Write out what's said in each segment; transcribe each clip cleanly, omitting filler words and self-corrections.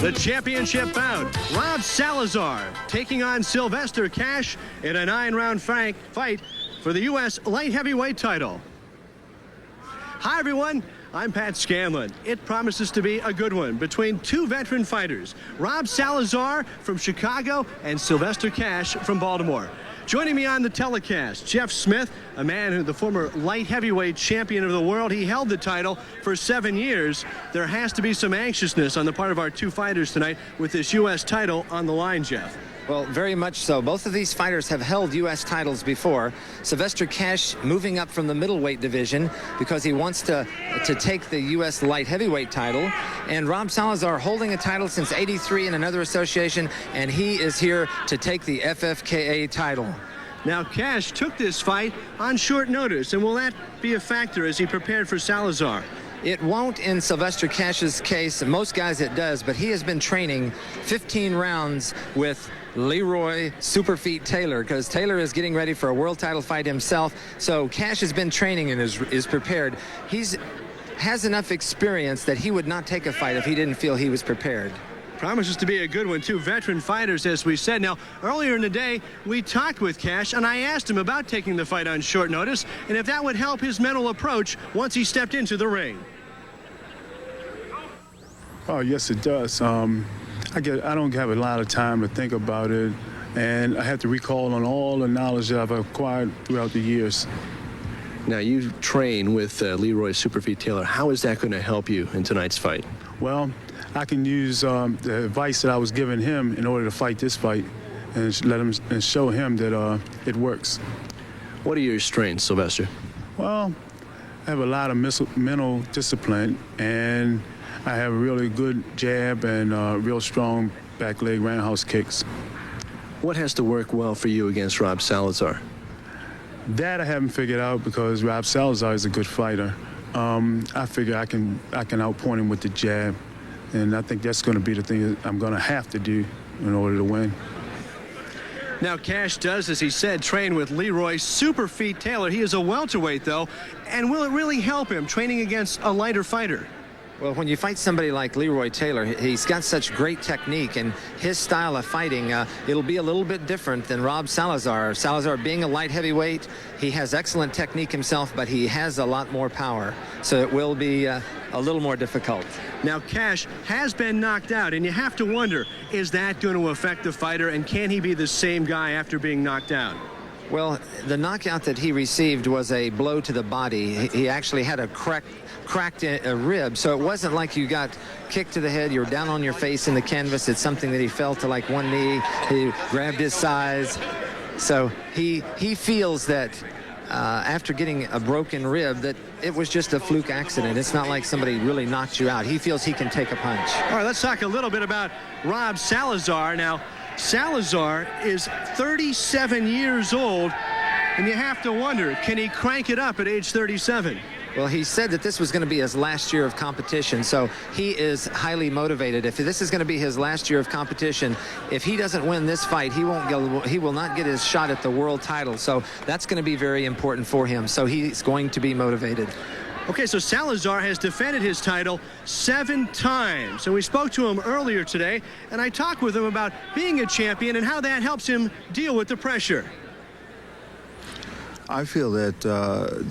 The championship bout, Rob Salazar taking on Sylvester in a 9-round fight for the U.S. light heavyweight title. Hi, everyone. I'm Pat Scanlon. It promises to be a good one between two veteran fighters, Rob Salazar from Chicago and Sylvester from Baltimore. Joining me on the telecast, Jeff Smith, a man who the former light heavyweight champion of the world. He held the title for 7 years. There has to be some anxiousness on the part of our two fighters tonight with this U.S. title on the line, Jeff. Well, very much so. Both of these fighters have held U.S. titles before. Sylvester moving up from the middleweight division because he wants to take the U.S. light heavyweight title. And Rob Salazar holding a title since '83 in another association, and he is here to take the FFKA title. Now, Cash took this fight on short notice, and will that be a factor as he prepared for Salazar? It won't in Sylvester Cash's case. Most guys it does, but he has been training 15 rounds with Leroy Superfeet Taylor, because Taylor is getting ready for a world title fight himself. So Cash has been training and is prepared. Has enough experience that he would not take a fight if he didn't feel he was prepared. Promises to be a good one. Two veteran fighters, as we said. Now, earlier in the day, we talked with Cash, and I asked him about taking the fight on short notice and if that would help his mental approach once he stepped into the ring. Oh, yes, it does. I don't have a lot of time to think about it, and I have to recall on all the knowledge that I've acquired throughout the years. Now, you train with Leroy Superfeet Taylor. How is that going to help you in tonight's fight? Well, I can use the advice that I was giving him in order to fight this fight and let him and show him that it works. What are your strengths, Sylvester? Well, I have a lot of mental discipline, and I have a really good jab and real strong back leg roundhouse kicks. What has to work well for you against Rob Salazar? That I haven't figured out because Rob Salazar is a good fighter. I figure I can outpoint him with the jab, and I think that's going to be the thing that I'm going to have to do in order to win. Now, Cash does, as he said, train with Leroy Superfeet Taylor. He is a welterweight, though, and will it really help him training against a lighter fighter? Well, when you fight somebody like Leroy Taylor, he's got such great technique, and his style of fighting, it'll be a little bit different than Rob Salazar. Salazar being a light heavyweight, he has excellent technique himself, but he has a lot more power, so it will be a little more difficult. Now, Cash has been knocked out, and you have to wonder, is that going to affect the fighter, and can he be the same guy after being knocked out? Well, the knockout that he received was a blow to the body. He actually had a cracked a rib, so it wasn't like you got kicked to the head, you were down on your face in the canvas. It's something that he fell to like one knee, he grabbed his sides. So he feels that after getting a broken rib that it was just a fluke accident. It's not like somebody really knocked you out. He feels he can take a punch. All right, let's talk a little bit about Rob Salazar. Now, Salazar is 37 years old, and you have to wonder, can he crank it up at age 37? Well, he said that this was going to be his last year of competition, so he is highly motivated. If this is going to be his last year of competition, if he doesn't win this fight, he will not get his shot at the world title. So that's going to be very important for him. So he's going to be motivated. Okay, so Salazar has defended his title 7 times, and we spoke to him earlier today, and I talked with him about being a champion and how that helps him deal with the pressure. I feel that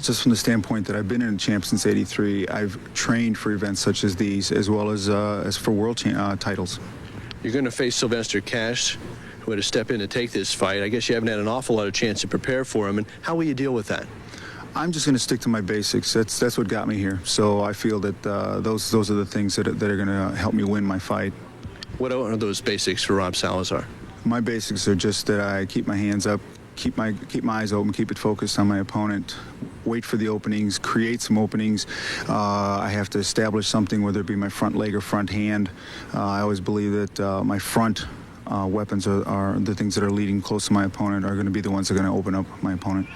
just from the standpoint that I've been in a champ since '83, I've trained for events such as these, as well as for world titles. You're going to face Sylvester who had to step in to take this fight. I guess you haven't had an awful lot of chance to prepare for him, and how will you deal with that? I'm just going to stick to my basics. That's what got me here. So I feel that those are the things that are going to help me win my fight. What are those basics for Rob Salazar? My basics are just that I keep my hands up, keep my eyes open, keep it focused on my opponent, wait for the openings, create some openings. I have to establish something, whether it be my front leg or front hand. I always believe that my front weapons are the things that are leading close to my opponent, are going to be the ones that are going to open up my opponent.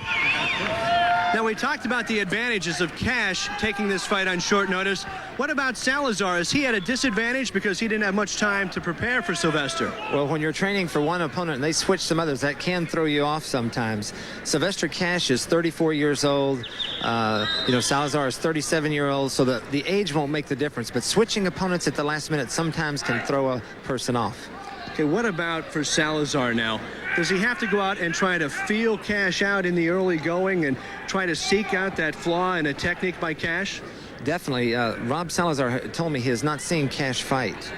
Now, we talked about the advantages of Cash taking this fight on short notice. What about Salazar? Is he at a disadvantage because he didn't have much time to prepare for Sylvester? Well, when you're training for one opponent and they switch some others, that can throw you off sometimes. Sylvester Cash is 34 years old. Salazar is 37-year-old, so the age won't make the difference. But switching opponents at the last minute sometimes can throw a person off. Okay, what about for Salazar now? Does he have to go out and try to feel Cash out in the early going and try to seek out that flaw in a technique by Cash? Definitely. Rob Salazar told me he has not seen Cash fight.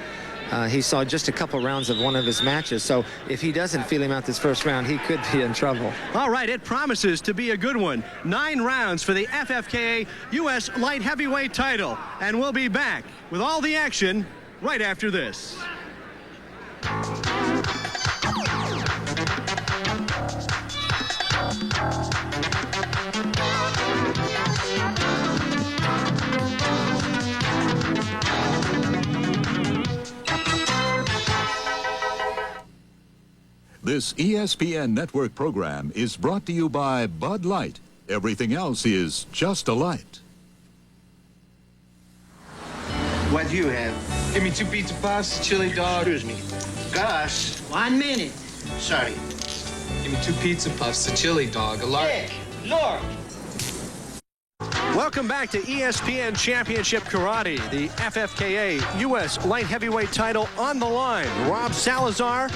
He saw just a couple rounds of one of his matches, so if he doesn't feel him out this first round, he could be in trouble. All right, it promises to be a good one. 9 rounds for the FFKA U.S. Light Heavyweight title, and we'll be back with all the action right after this. This ESPN Network program is brought to you by Bud Light. Everything else is just a light. What do you have? Give me 2 pizza puffs, chili dog. Excuse me. Gus. 1 minute. Sorry. Give me 2 pizza puffs, a chili dog, a large. Hey, Lord. Welcome back to ESPN Championship Karate. The FFKA U.S. Light Heavyweight title on the line. Rob Salazar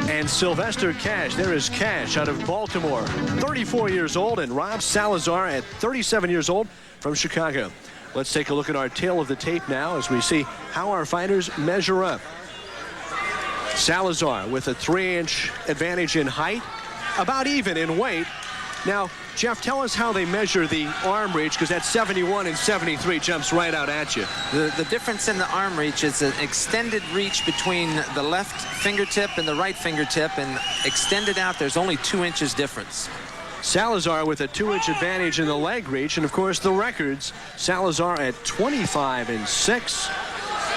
and Sylvester Cash. There is Cash out of Baltimore, 34 years old, and Rob Salazar at 37 years old from Chicago. Let's take a look at our tail of the tape now as we see how our fighters measure up. Salazar with a 3-inch advantage in height, about even in weight. Now, Jeff, tell us how they measure the arm reach, because that 71 and 73 jumps right out at you. The difference in the arm reach is an extended reach between the left fingertip and the right fingertip, and extended out, there's only 2 inches difference. Salazar with a 2-inch advantage in the leg reach, and of course the records, Salazar at 25 and 6,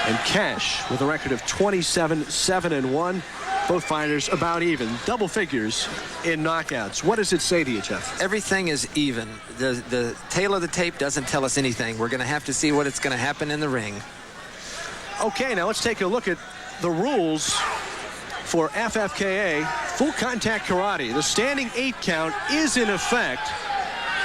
and Cash with a record of 27, 7 and 1. Both fighters about even, double figures in knockouts. What does it say to you, Jeff? Everything is even. The tail of the tape doesn't tell us anything. We're going to have to see what it's going to happen in the ring. Okay, now let's take a look at the rules for FFKA full contact karate. The standing 8 count is in effect.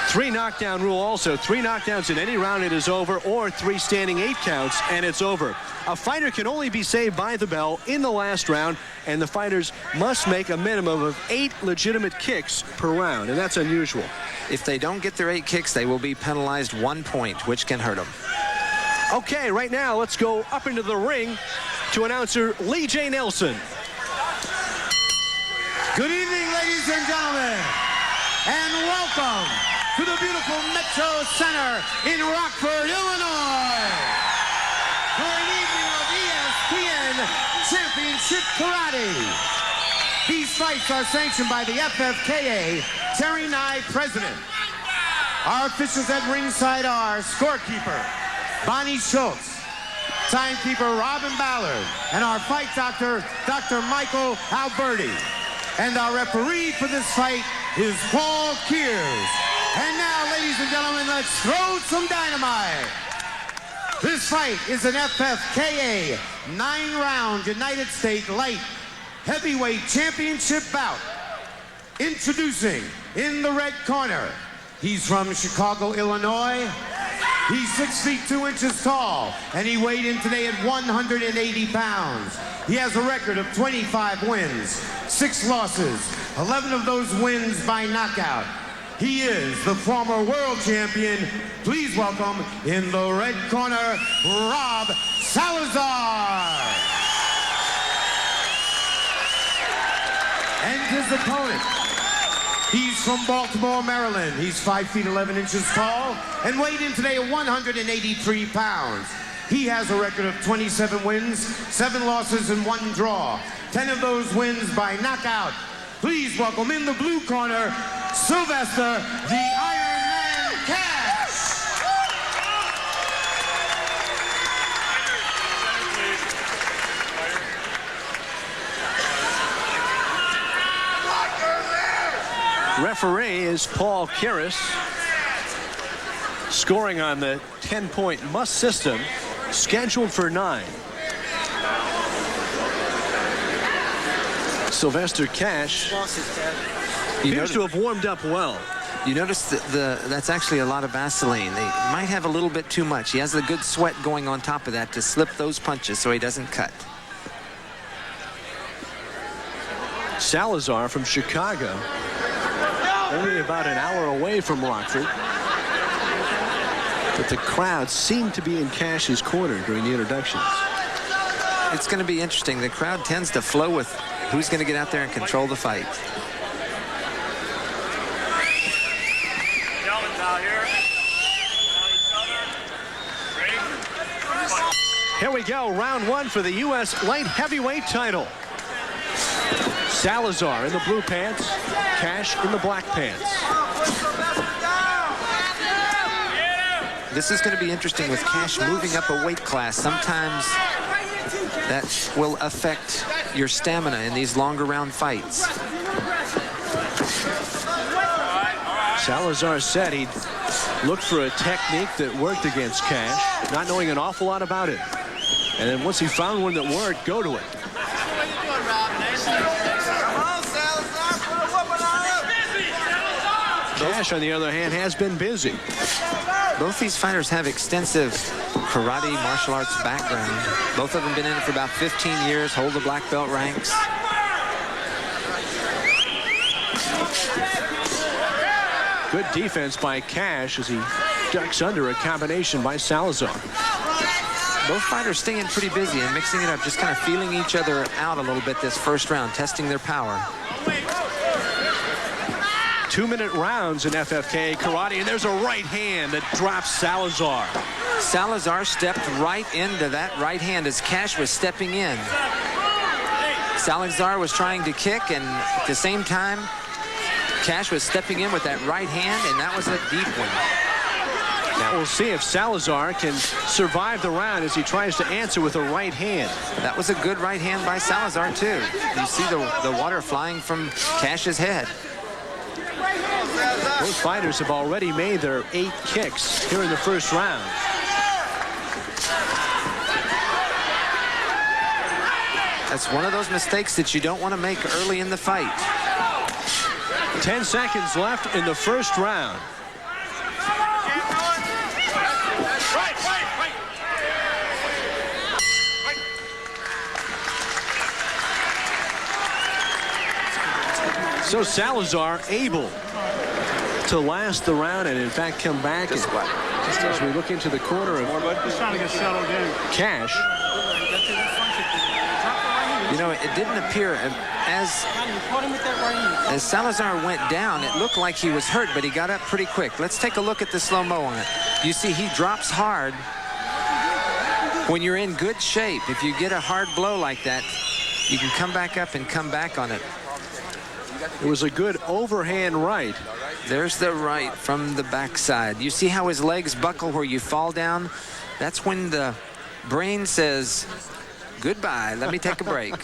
3 knockdown rule also. 3 knockdowns in any round, it is over, or 3 standing 8 counts and it's over. A fighter can only be saved by the bell in the last round, and the fighters must make a minimum of 8 legitimate kicks per round, and that's unusual. If they don't get their 8 kicks, they will be penalized 1 point, which can hurt them. Okay, right now let's go up into the ring to announcer Lee J. Nelson. Good evening, ladies and gentlemen, and welcome to the beautiful Metro Center in Rockford, Illinois, for an evening of ESPN Championship Karate. These fights are sanctioned by the FFKA Terry Nye president. Our officials at ringside are scorekeeper Bonnie Schultz, timekeeper Robin Ballard, and our fight doctor, Dr. Michael Alberti. And our referee for this fight is Paul Kears. And now, ladies and gentlemen, let's throw some dynamite. This fight is an FFKA 9-round United States Light Heavyweight Championship bout. Introducing in the red corner, he's from Chicago, Illinois. He's 6 feet 2 inches tall, and he weighed in today at 180 pounds. He has a record of 25 wins, 6 losses, 11 of those wins by knockout. He is the former world champion. Please welcome, in the red corner, Rob Salazar. And his opponent, he's from Baltimore, Maryland. He's 5 feet 11 inches tall and weighed in today at 183 pounds. He has a record of 27 wins, 7 losses, and 1 draw. 10 of those wins by knockout. Please welcome, in the blue corner, Sylvester, the Iron Man Cash. Referee is Paul Kears. scoring on the 10-point must system, scheduled for 9. Sylvester Cash appears to have warmed up well. You notice that's actually a lot of Vaseline. They might have a little bit too much. He has a good sweat going on top of that to slip those punches so he doesn't cut. Salazar from Chicago, only about an hour away from Rockford. But the crowd seemed to be in Cash's corner during the introductions. It's going to be interesting. The crowd tends to flow with who's going to get out there and control the fight. Here we go, round 1 for the U.S. light heavyweight title. Salazar in the blue pants, Cash in the black pants. This is going to be interesting with Cash moving up a weight class. Sometimes that will affect your stamina in these longer round fights. Salazar said he'd look for a technique that worked against Cash, not knowing an awful lot about it. And then once he found one that worked, go to it. Cash, on the other hand, has been busy. Both these fighters have extensive karate, martial arts background. Both of them been in it for about 15 years, hold the black belt ranks. Good defense by Cash as he ducks under a combination by Salazar. Both fighters staying pretty busy and mixing it up, just kind of feeling each other out a little bit this first round, testing their power. 2-minute rounds in FFKA karate, and there's a right hand that drops Salazar. Salazar stepped right into that right hand as Cash was stepping in. Salazar was trying to kick, and at the same time, Cash was stepping in with that right hand, and that was a deep one. Now we'll see if Salazar can survive the round as he tries to answer with a right hand. That was a good right hand by Salazar, too. You see the water flying from Cash's head. Both fighters have already made their 8 kicks here in the first round. That's one of those mistakes that you don't want to make early in the fight. 10 seconds left in the first round. So Salazar able to last the round and in fact come back as we look into the corner of Cash. You know, it didn't appear as Salazar went down, it looked like he was hurt, but he got up pretty quick. Let's take a look at the slow-mo on it. You see he drops hard. When you're in good shape, if you get a hard blow like that, you can come back up and come back on it. It was a good overhand right. There's the right from the backside. You see how his legs buckle where you fall down? That's when the brain says, goodbye, let me take a break.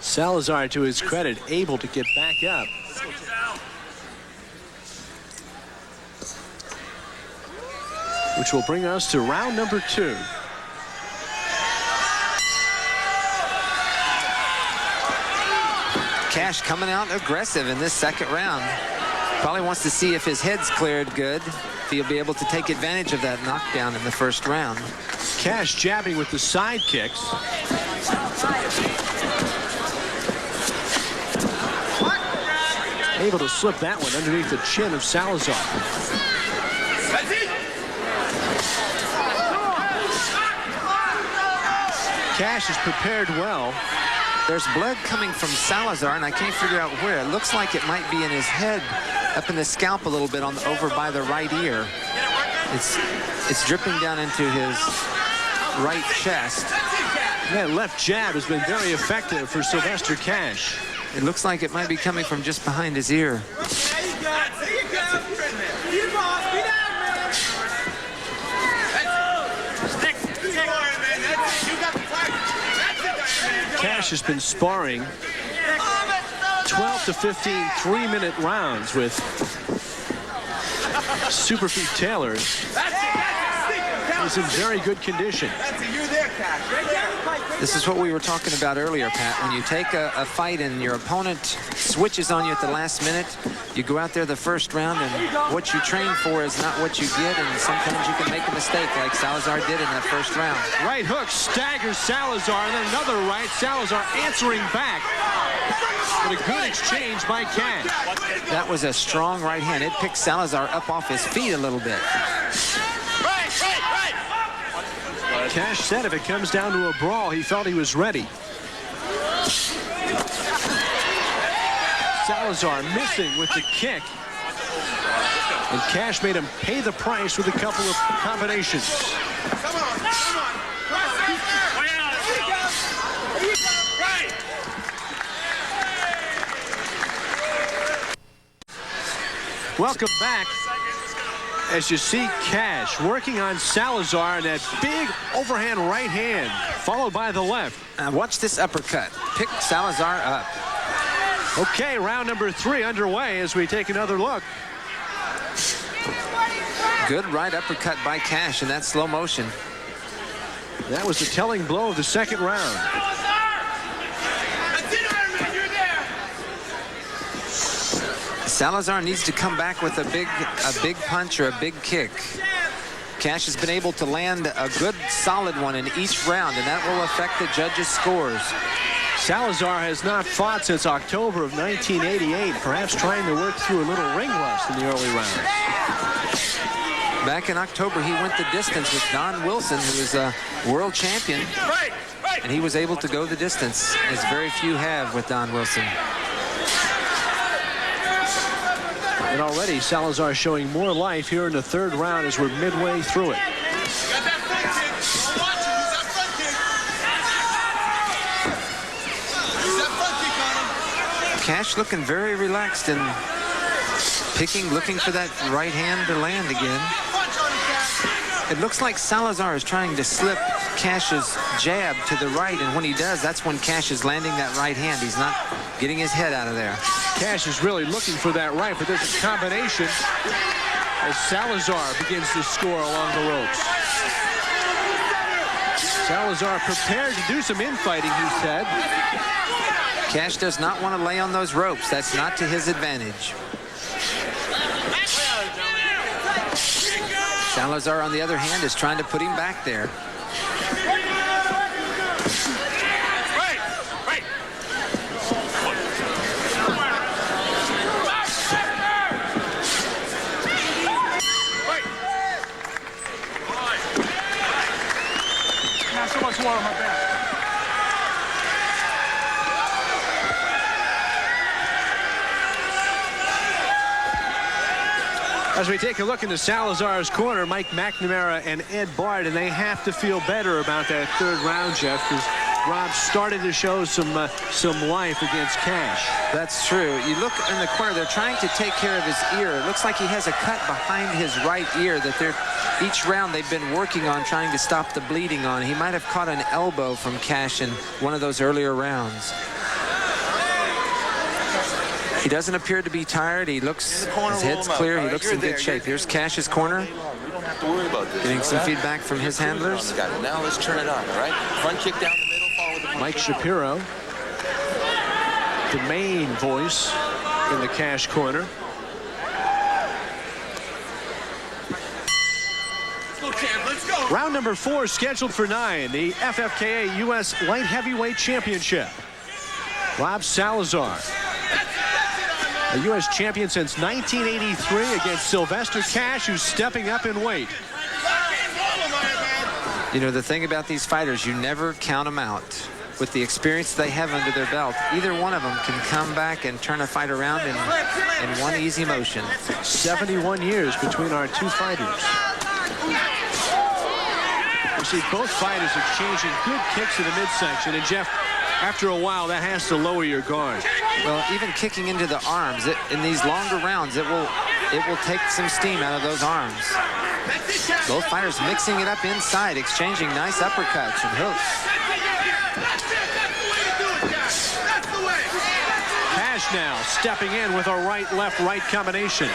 Salazar, to his credit, able to get back up. Which will bring us to round number 2. Cash coming out aggressive in this second round. Probably wants to see if his head's cleared good, if he'll be able to take advantage of that knockdown in the first round. Cash jabbing with the side kicks. Able to slip that one underneath the chin of Salazar. Cash is prepared well. There's blood coming from Salazar, and I can't figure out where. It looks like it might be in his head, up in the scalp a little bit, over by the right ear. It's dripping down into his right chest. That left jab has been very effective for Sylvester Cash. It looks like it might be coming from just behind his ear. Cash has been sparring 12 to 15 3-minute rounds with Superfeet Taylor is in very good condition. This is what we were talking about earlier, Pat. When you take a fight and your opponent switches on you at the last minute, you go out there the first round, and what you train for is not what you get, and sometimes you can make a mistake like Salazar did in that first round. Right hook staggers Salazar, and then another right. Salazar answering back. But a good exchange by Cash. That was a strong right hand. It picked Salazar up off his feet a little bit. Cash said if it comes down to a brawl, he felt he was ready. Salazar missing with the kick. And Cash made him pay the price with a couple of combinations. Welcome back. As you see Cash working on Salazar and that big overhand right hand, followed by the left. Watch this uppercut. Pick Salazar up. Okay, round number 3 underway as we take another look. Good right uppercut by Cash in that slow motion. That was the telling blow of the second round. Salazar needs to come back with a big punch or a big kick. Cash has been able to land a good solid one in each round, and that will affect the judges' scores. Salazar has not fought since October of 1988, perhaps trying to work through a little ring rust in the early rounds. Back in October, he went the distance with Don Wilson, who is a world champion, and he was able to go the distance, as very few have with Don Wilson. And already Salazar showing more life here in the third round as we're midway through it. Cash looking very relaxed and looking for that right hand to land again. It looks like Salazar is trying to slip Cash's jab to the right, and when he does, that's when Cash is landing that right hand. He's not getting his head out of there. Cash is really looking for that right, but there's a combination as Salazar begins to score along the ropes. Salazar prepared to do some infighting, he said. Cash does not want to lay on those ropes. That's not to his advantage. Salazar, on the other hand, is trying to put him back there. As we take a look into Salazar's corner, Mike McNamara and Ed Bard, and they have to feel better about that third round, Jeff, because Rob started to show some life against Cash. That's true. You look in the corner, they're trying to take care of his ear. It looks like he has a cut behind his right ear that each round they've been working on trying to stop the bleeding on. He might have caught an elbow from Cash in one of those earlier rounds. He doesn't appear to be tired. He looks, his head's clear. He looks in good shape. Here's Cash's corner. We don't have to worry about this. Getting some feedback from his handlers. Now let's turn it on, all right? Front kick down the middle, follow with the Mike Shapiro, the main voice in the Cash corner. Let's go. Round number 4 scheduled for 9, the FFKA U.S. Light Heavyweight Championship. Rob Salazar, a U.S. champion since 1983, against Sylvester Cash, who's stepping up in weight. You know, the thing about these fighters, you never count them out. With the experience they have under their belt, either one of them can come back and turn a fight around in one easy motion. 71 years between our two fighters. You see both fighters exchanging good kicks to the midsection, and Jeff, after a while, that has to lower your guard. Well, even kicking into the arms, in these longer rounds, it will take some steam out of those arms. Both fighters mixing it up inside, exchanging nice uppercuts and hooks. Cash now stepping in with a right-left-right combination.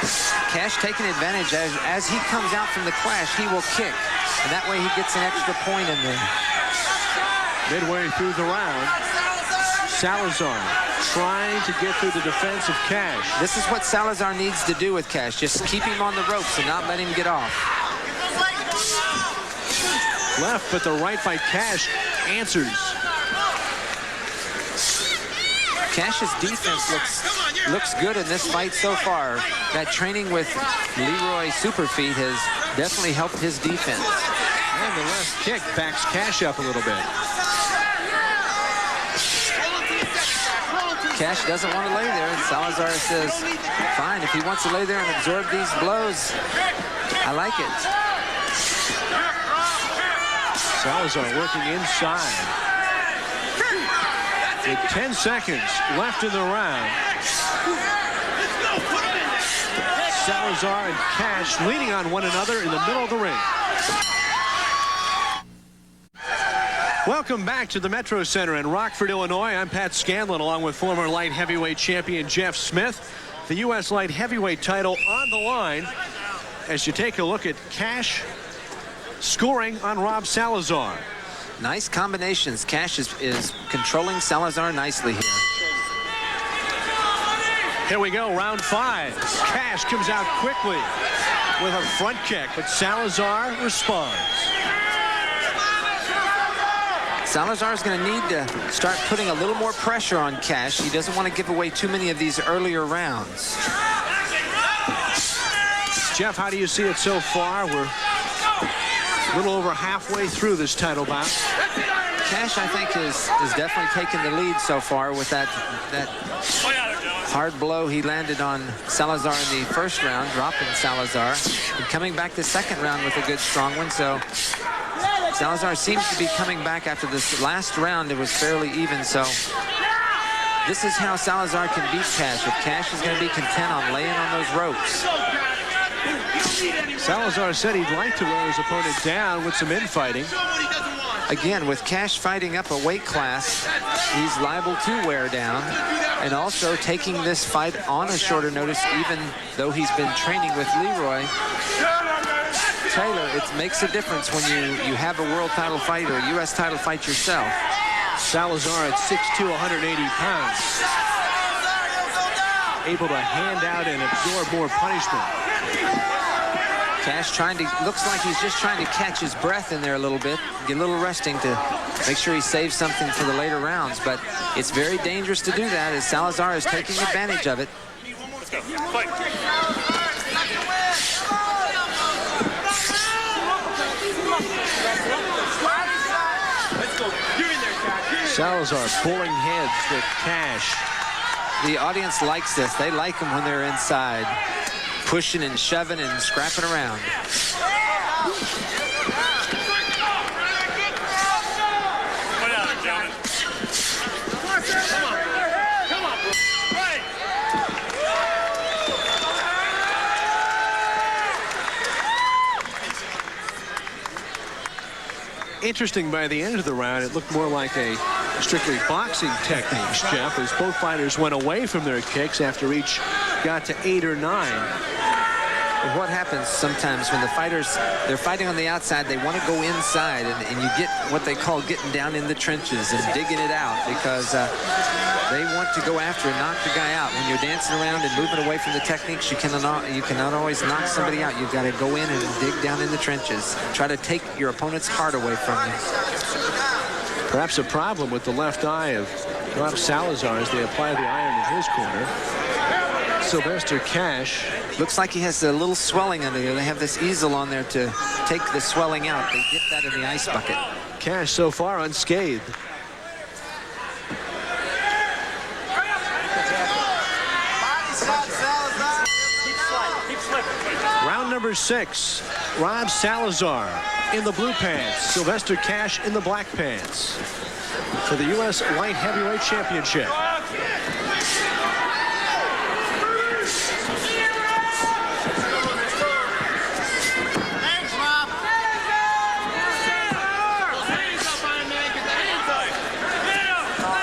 Cash taking advantage as he comes out from the clash, he will kick. And that way he gets an extra point in there. Midway through the round, Salazar trying to get through the defense of Cash. This is what Salazar needs to do with Cash. Just keep him on the ropes and not let him get off. Left, but the right by Cash answers. Cash's defense looks good in this fight so far. That training with Leroy Superfeet has definitely helped his defense. And the left kick backs Cash up a little bit. Cash doesn't want to lay there, and Salazar says, fine, if he wants to lay there and absorb these blows, I like it. Salazar working inside. With 10 seconds left in the round. Salazar and Cash leaning on one another in the middle of the ring. Welcome back to the Metro Center in Rockford, Illinois. I'm Pat Scanlon along with former light heavyweight champion Jeff Smith. The U.S. light heavyweight title on the line as you take a look at Cash scoring on Rob Salazar. Nice combinations. Cash is controlling Salazar nicely here. Here we go, round 5. Cash comes out quickly with a front kick, but Salazar responds. Salazar is going to need to start putting a little more pressure on Cash. He doesn't want to give away too many of these earlier rounds. Jeff, how do you see it so far? We're a little over halfway through this title bout. Cash, I think, is definitely taking the lead so far with that hard blow he landed on Salazar in the first round, dropping Salazar, and coming back the second round with a good strong one. So Salazar seems to be coming back after this last round. It was fairly even, so this is how Salazar can beat Cash. If Cash is going to be content on laying on those ropes. Salazar said he'd like to wear his opponent down with some infighting. Again, with Cash fighting up a weight class, he's liable to wear down, and also taking this fight on a shorter notice, even though he's been training with Leroy. Taylor, it makes a difference when you have a world title fight or a U.S. title fight yourself. Salazar at 6'2", 180 pounds. Able to hand out and absorb more punishment. Cash looks like he's just trying to catch his breath in there a little bit, get a little resting to make sure he saves something for the later rounds. But it's very dangerous to do that as Salazar is taking advantage of it. Let's go. Fight. Salazar pulling heads with Cash. The audience likes this. They like them when they're inside, pushing and shoving and scrapping around. Interesting, by the end of the round, it looked more like a strictly boxing techniques, Jeff, as both fighters went away from their kicks after each got to 8 or 9. What happens sometimes when they're fighting on the outside, they want to go inside, and you get what they call getting down in the trenches and digging it out, because they want to go after and knock the guy out. When you're dancing around and moving away from the techniques, you cannot always knock somebody out. You've got to go in and dig down in the trenches. Try to take your opponent's heart away from you. Perhaps a problem with the left eye of Rob Salazar as they apply the iron in his corner. Sylvester Cash. Looks like he has a little swelling under there. They have this easel on there to take the swelling out. They dip that in the ice bucket. Cash so far unscathed. Round number 6. Rob Salazar in the blue pants. Sylvester Cash in the black pants for the U.S. Light Heavyweight Championship.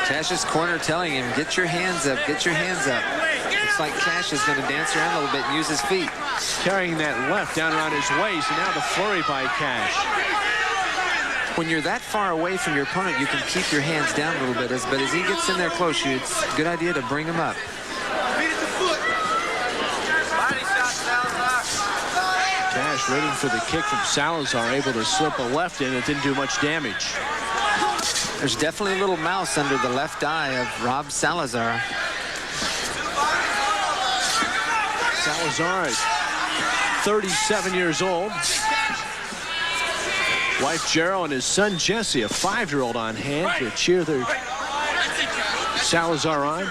Cash's corner telling him, get your hands up, get your hands up. Looks like Cash is going to dance around a little bit and use his feet. Carrying that left down around his waist, and now the flurry by Cash. When you're that far away from your opponent, you can keep your hands down a little bit. But as he gets in there close, it's a good idea to bring him up. Cash waiting for the kick from Salazar, able to slip a left in. It didn't do much damage. There's definitely a little mouse under the left eye of Rob Salazar. Salazar, 37 years old. Wife Gerald and his son Jesse, a 5-year-old, on hand to cheer their Salazar on.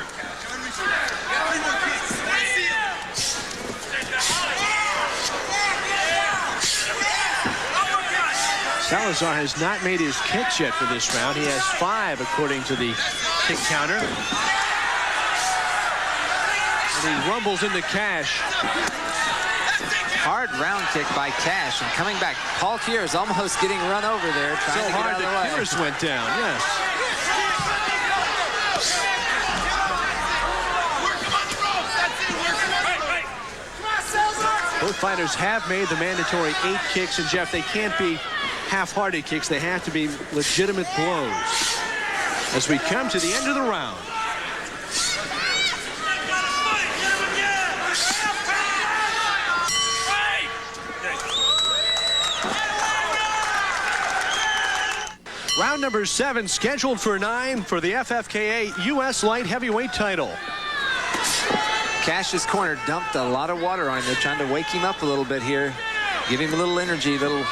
Salazar has not made his kicks yet for this round. He has 5 according to the kick counter. And he rumbles into Cash. Hard round kick by Cash, and coming back. Paul Kier is almost getting run over there, trying to get out of the way. Pierce went down, yes. Both fighters have made the mandatory 8 kicks, and Jeff, they can't be half-hearted kicks. They have to be legitimate blows. As we come to the end of the round. Round number 7, scheduled for 9 for the FFKA U.S. light heavyweight title. Cash's corner dumped a lot of water on him. They're trying to wake him up a little bit here. Give him a little energy, a little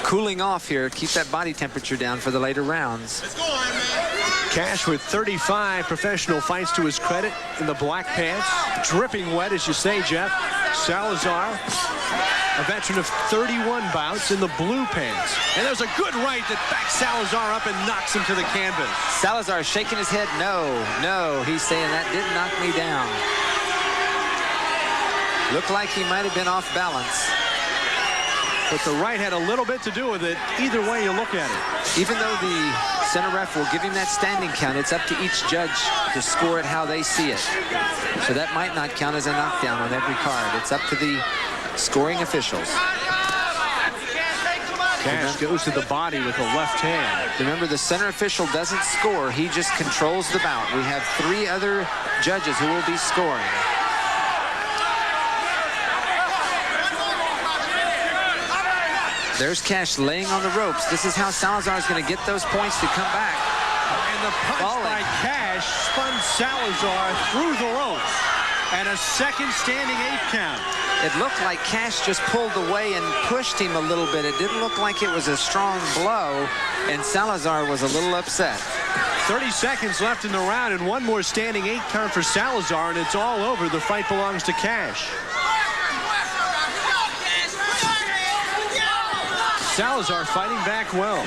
cooling off here. Keep that body temperature down for the later rounds. Let's go, Iron Man. Cash with 35 professional fights to his credit in the black pants. Dripping wet, as you say, Jeff. Salazar, a veteran of 31 bouts in the blue pants. And there's a good right that backs Salazar up and knocks him to the canvas. Salazar shaking his head. No. He's saying that didn't knock me down. Looked like he might have been off balance. But the right had a little bit to do with it. Either way you look at it. Even though the center ref will give him that standing count, it's up to each judge to score it how they see it. So that might not count as a knockdown on every card. It's up to the scoring officials. Cash goes to the body with the left hand. Remember, the center official doesn't score. He just controls the bout. We have 3 other judges who will be scoring. There's Cash laying on the ropes. This is how Salazar is going to get those points to come back. And the punch by Cash spun Salazar through the ropes. And a second standing 8 count. It looked like Cash just pulled away and pushed him a little bit. It didn't look like it was a strong blow, and Salazar was a little upset. 30 seconds left in the round, and one more standing 8 count for Salazar, and it's all over. The fight belongs to Cash. Salazar fighting back well.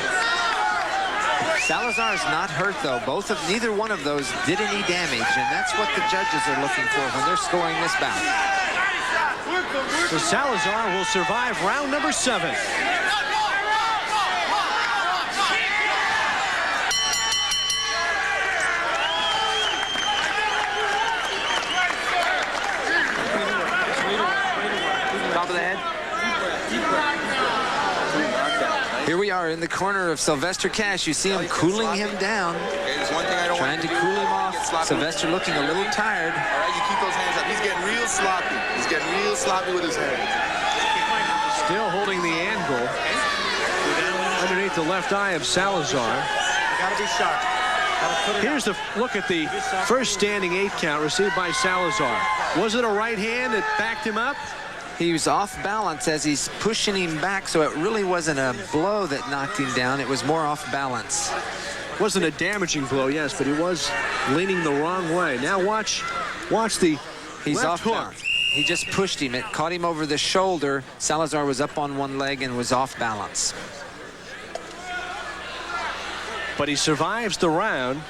Salazar's not hurt, though. Neither one of those did any damage, and that's what the judges are looking for when they're scoring this bout. So Salazar will survive round number 7. Top of the head. Here we are in the corner of Sylvester Cash. You see him cooling him down, trying to cool him off. Sylvester looking a little tired. All right, you keep those hands up. He's getting real sloppy. He's getting real sloppy with his hands. Still holding the angle underneath the left eye of Salazar. Gotta be sharp. Here's the look at the first standing 8 count received by Salazar. Was it a right hand that backed him up? He was off balance as he's pushing him back, so it really wasn't a blow that knocked him down. It was more off balance. Wasn't a damaging blow, yes, but he was leaning the wrong way. Now watch the He's left off hook. balance. He just pushed him. It caught him over the shoulder. Salazar was up on one leg and was off balance. But he survives the round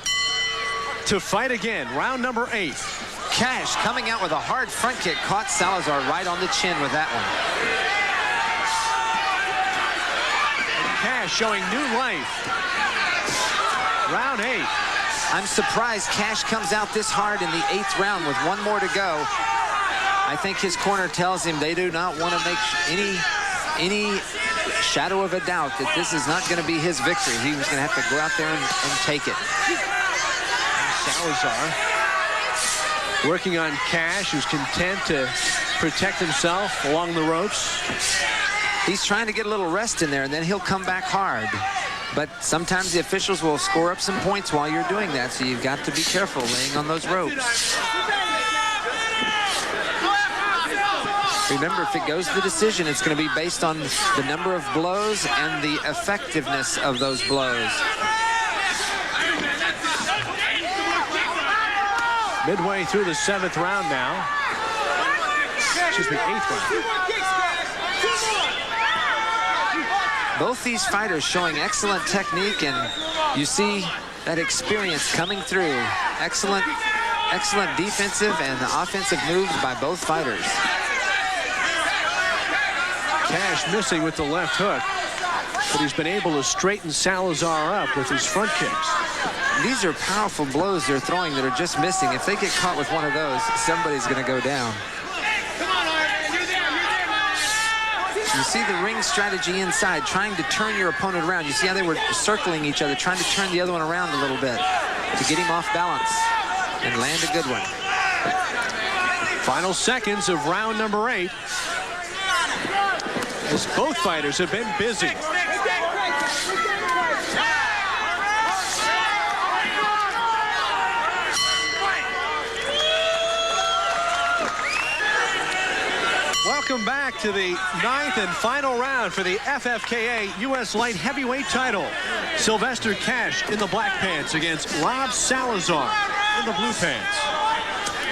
to fight again. Round number 8. Cash coming out with a hard front kick, caught Salazar right on the chin with that one. And Cash showing new life. Round 8. I'm surprised Cash comes out this hard in the 8th round with 1 more to go. I think his corner tells him they do not want to make any shadow of a doubt that this is not going to be his victory. He was going to have to go out there and take it. Salazar working on Cash, who's content to protect himself along the ropes. He's trying to get a little rest in there, and then he'll come back hard. But sometimes the officials will score up some points while you're doing that, so you've got to be careful laying on those ropes. Remember, if it goes to the decision, it's going to be based on the number of blows and the effectiveness of those blows. Midway through the 7th round now. Excuse me, 8th round. Both these fighters showing excellent technique, and you see that experience coming through. Excellent defensive and offensive moves by both fighters. Cash missing with the left hook, but he's been able to straighten Salazar up with his front kicks. These are powerful blows they're throwing that are just missing. If they get caught with one of those, somebody's going to go down. You see the ring strategy inside, trying to turn your opponent around. You see how they were circling each other, trying to turn the other one around a little bit to get him off balance and land a good one. Final seconds of round number 8. As both fighters have been busy. Welcome back to the 9th and final round for the FFKA U.S. Light Heavyweight title. Sylvester Cash in the black pants against Rob Salazar in the blue pants.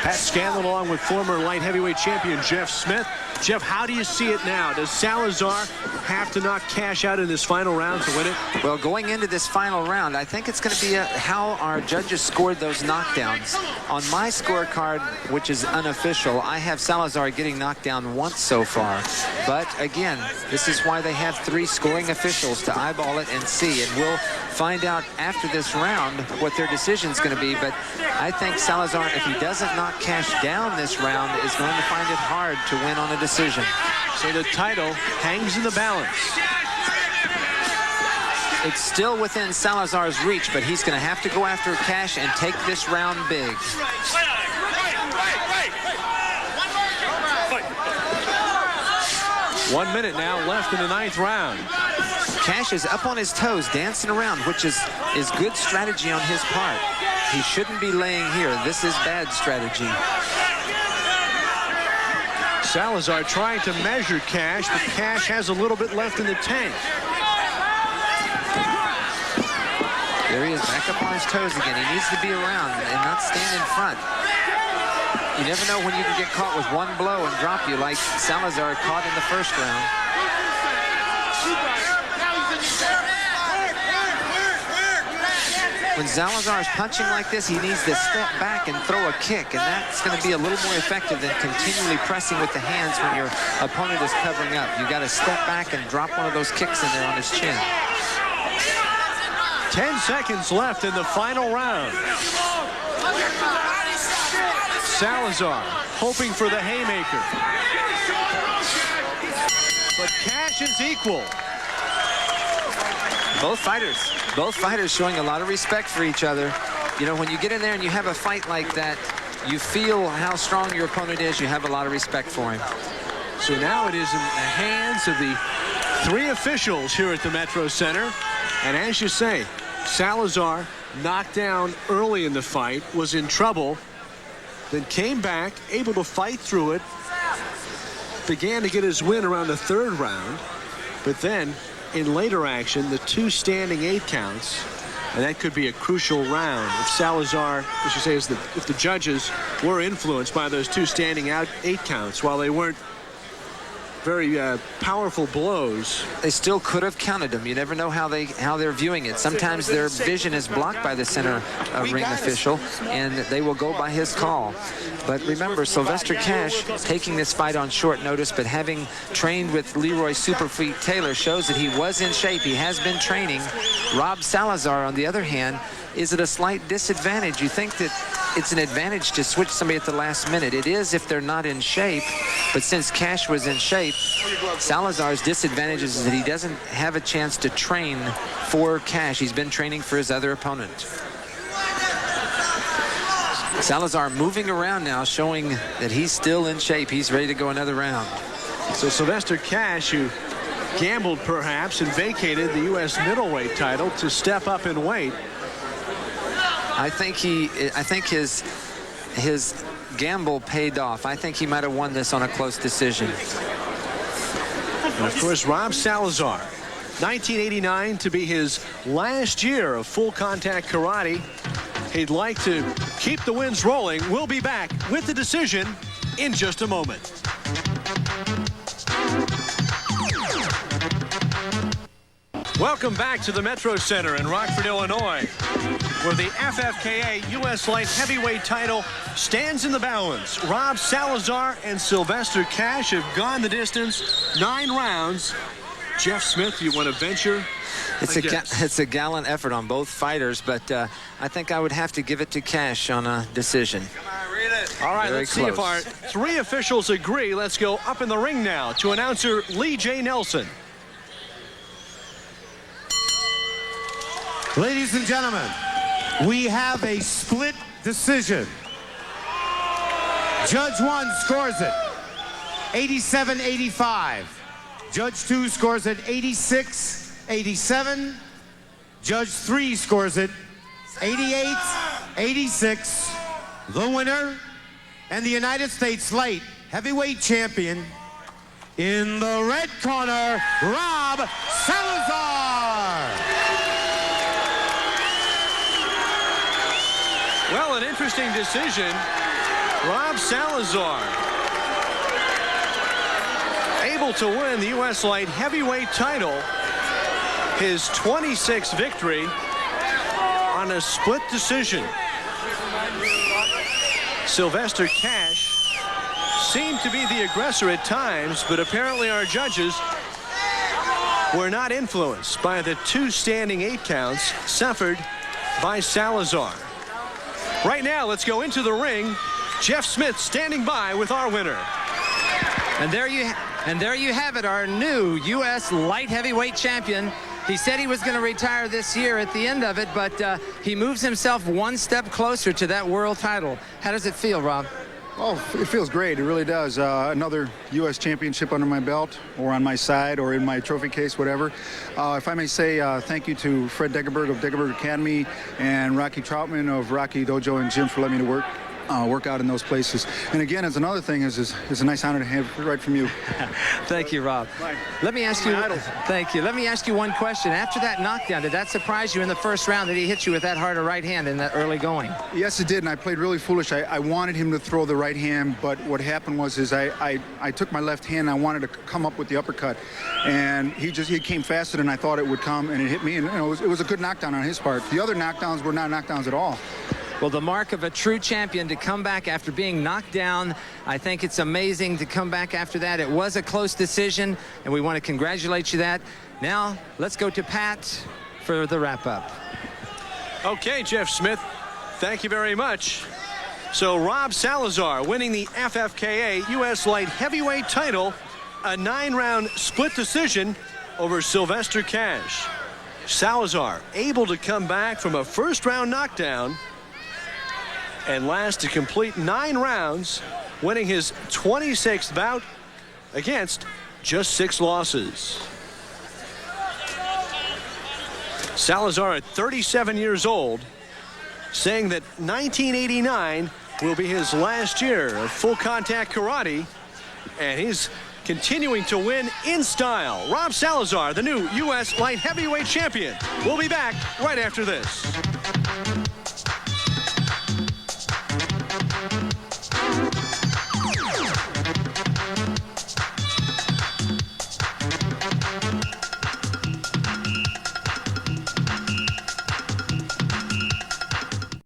Pat Scanlon along with former light heavyweight champion Jeff Smith. Jeff, how do you see it now? Does Salazar have to knock Cash out in this final round to win it? Well, going into this final round, I think it's going to be how our judges scored those knockdowns. On my scorecard, which is unofficial, I have Salazar getting knocked down once so far. But again, this is why they have 3 scoring officials to eyeball it and see. And we'll find out after this round what their decision is going to be. But I think Salazar, if he doesn't knock Cash down this round, is going to find it hard to win on a decision. So the title hangs in the balance. It's still within Salazar's reach, but he's going to have to go after Cash and take this round big. One minute now left in the 9th round. Cash is up on his toes, dancing around, which is good strategy on his part. He shouldn't be laying here. This is bad strategy. Salazar trying to measure Cash, but Cash has a little bit left in the tank. There he is, back up on his toes again. He needs to be around and not stand in front. You never know when you can get caught with one blow and drop you like Salazar caught in the first round. When Salazar is punching like this, he needs to step back and throw a kick, and that's going to be a little more effective than continually pressing with the hands when your opponent is covering up. You got to step back and drop one of those kicks in there on his chin. 10 seconds left in the final round. Salazar hoping for the haymaker. But Cash is equal. Both fighters showing a lot of respect for each other. You know, when you get in there and you have a fight like that, you feel how strong your opponent is. You have a lot of respect for him. So now it is in the hands of the 3 officials here at the Metro Center. And as you say, Salazar knocked down early in the fight, was in trouble, then came back, able to fight through it, began to get his win around the 3rd round, but then in later action, the 2 standing 8 counts, and that could be a crucial round if Salazar, as you say, if the judges were influenced by those 2 standing out 8 counts while they weren't very powerful blows. They still could have counted them. You never know how they're viewing it. Sometimes their vision is blocked by the center ring official, and they will go by his call. But remember, Sylvester Cash taking this fight on short notice, but having trained with Leroy Superfleet Taylor shows that he was in shape. He has been training. Rob Salazar, on the other hand, is at a slight disadvantage. You think that it's an advantage to switch somebody at the last minute. It is if they're not in shape, but since Cash was in shape, Salazar's disadvantage is that he doesn't have a chance to train for Cash. He's been training for his other opponent. Salazar moving around now, showing that he's still in shape. He's ready to go another round. So Sylvester Cash, who gambled perhaps and vacated the U.S. middleweight title to step up in weight. I think his gamble paid off. I think he might have won this on a close decision. And of course, Rob Salazar, 1989 to be his last year of full contact karate. He'd like to keep the wins rolling. We'll be back with the decision in just a moment. Welcome back to the Metro Center in Rockford, Illinois, where the FFKA U.S. Light Heavyweight title stands in the balance. Rob Salazar and Sylvester Cash have gone the distance, 9 rounds. Jeff Smith, you want to venture? It's a gallant effort on both fighters, but I think I would have to give it to Cash on a decision. All right, Very let's close. see if our 3 officials agree. Let's go up in the ring now to announcer Lee J. Nelson. Ladies and gentlemen, we have a split decision. Judge 1 scores it 87-85. Judge 2 scores it 86-87. Judge 3 scores it 88-86. The winner and the United States Light Heavyweight Champion, in the red corner, Rob Salazar. Well, an interesting decision. Rob Salazar able to win the U.S. Light Heavyweight title, his 26th victory on a split decision. Sylvester Cash seemed to be the aggressor at times, but apparently our judges were not influenced by the 2 standing 8 counts suffered by Salazar. Right now, let's go into the ring. Jeff Smith standing by with our winner. And there you have it, our new U.S. Light Heavyweight Champion. He said he was going to retire this year at the end of it, but he moves himself 1 step closer to that world title. How does it feel, Rob? Oh, it feels great. It really does. Another U.S. championship under my belt, or on my side, or in my trophy case, whatever. If I may say thank you to Fred Degerberg of Degerberg Academy and Rocky Troutman of Rocky Dojo and Gym for letting me to work out in those places. And again, as another thing, it's a nice honor to have it right from you. Thank you, Rob. Let me ask you. Thank you. Let me ask you one question. After that knockdown, did that surprise you in the first round that he hit you with that hard a right hand in that early going? Yes, it did, and I played really foolish. I wanted him to throw the right hand, but what happened was I took my left hand and I wanted to come up with the uppercut, and he came faster than I thought it would come, and it hit me, and it was a good knockdown on his part. The other knockdowns were not knockdowns at all. Well, the mark of a true champion to come back after being knocked down. I think it's amazing to come back after that. It was a close decision, and we want to congratulate you that. Now, let's go to Pat for the wrap-up. Okay, Jeff Smith, thank you very much. So Rob Salazar winning the FFKA U.S. Light Heavyweight title, a 9-round split decision over Sylvester Cash. Salazar able to come back from a first-round knockdown and last to complete 9 rounds, winning his 26th bout against just 6 losses. Salazar, at 37 years old, saying that 1989 will be his last year of full contact karate, and he's continuing to win in style. Rob Salazar, the new U.S. Light Heavyweight Champion. We'll be back right after this.